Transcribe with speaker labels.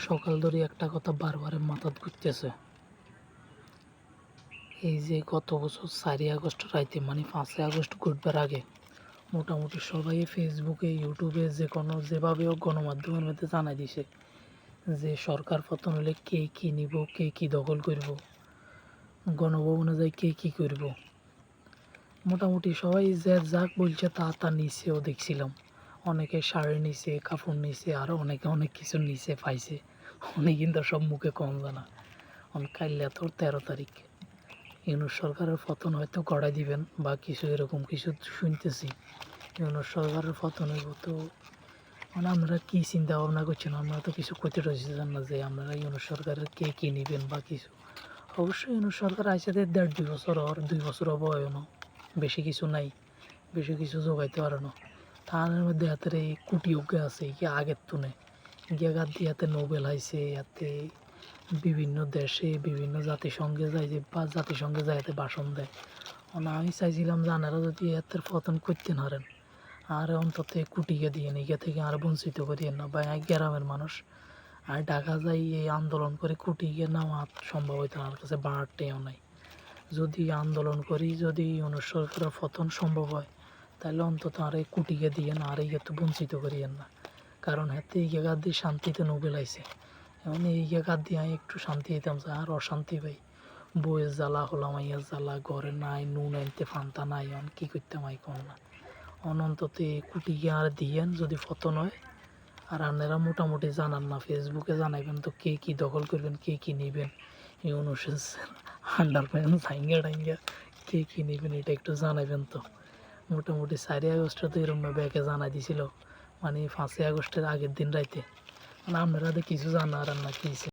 Speaker 1: সকাল ধরে একটা কথা বারবার মাথাত ঘুরতেছে। এই যে গত বছর 4ই আগস্ট রাইতে মানে 5ই আগস্ট ঘুরবার আগে মোটামুটি সবাই ফেসবুকে ইউটিউবে যে কোনো যেভাবে হোক গণমাধ্যমের মধ্যে জানাই দিছে যে সরকার পতন হলে কে কী নিব, কে কী দখল করব, গণভবনে যাই কে কী করব। মোটামুটি সবাই যে যাক বলছে তা নিচেও দেখছিলাম। অনেকে শাড়ি নিছে, কাপড় নিছে, আরও অনেকে অনেক কিছু নিছে পাইছে। অনেক কিন্তু সব মুখে কম জানা। কাইলে তোর 13 তারিখ ইউনূস সরকারের পতন হয়তো গড়াই দিবেন বা কিছু এরকম কিছু শুনতেছি। ইউনূস সরকারের পতন হইব তো মানে আপনারা কী চিন্তা ভাবনা করছেন? আপনারা তো কিছু করতে রয়েছেন না যে আপনারা ইউনূস সরকারের কে কী নেবেন বা কিছু। অবশ্যই ইউনূস সরকার আইসে 1.5-2 বছর আর 2 বছর হবো না, বেশি কিছু নাই, বেশি কিছু জোগাইতে পারে না। তার মধ্যে হাতের এই কুটি উগে আছে কি আগের তুনে গিয়ে গাদ দিয়ে হাতে নোবেল আইছে, হাতে বিভিন্ন দেশে বিভিন্ন জাতিসংঘে যায় যে বা জাতিসংঘে যায় হাতে ভাষণ দেয়। আমি চাইছিলাম যে আনারা যদি হাতের পতন করতে নারেন আর অন্তত কুটিকে দিয়ে নিগে থেকে আর বঞ্চিত করিয়েন না। বা গ্রামের মানুষ আর ঢাকা যাই এই আন্দোলন করে কুটিকে নেওয়া সম্ভব হইতো আমার কাছে বাড়ারটেও নাই। যদি আন্দোলন করি, যদি ইউনূস সরকারের পতন সম্ভব হয় তাহলে অন্তত আর এই কুটিকে দিয়ে না আর এই তো বঞ্চিত করিয়েন না। কারণ হাতে এই জায়গা দিয়ে শান্তিতে নোবেল আইছে। এখন এই জায়গা দিয়ে আমি একটু শান্তি দিতাম আর অশান্তি পাই। বইয়ের জ্বালা হলামাইয়ার জ্বালা, ঘরে নাই নুন আনতে ফান্তা নাই, এখন কী করতাম আই কম না। অনন্তত কুটিকে আর দিয়েন যদি পতন হয়। আর আপনারা মোটামুটি জানান না, ফেসবুকে জানাইবেন তো কে কী দখল করবেন, কে কী নেবেন। ইউনূসের আন্ডার প্যান্ট ভাইঙ্গা টাইঙ্গা কে কী নেবেন এটা একটু জানাইবেন তো। মোটামুটি 4ই আগস্টে তো এরমভাবে একে জানাই দিছিল, মানে 5ই আগস্টের আগের দিন রাইতে। মানে আপনারা তো কিছু জানার না কি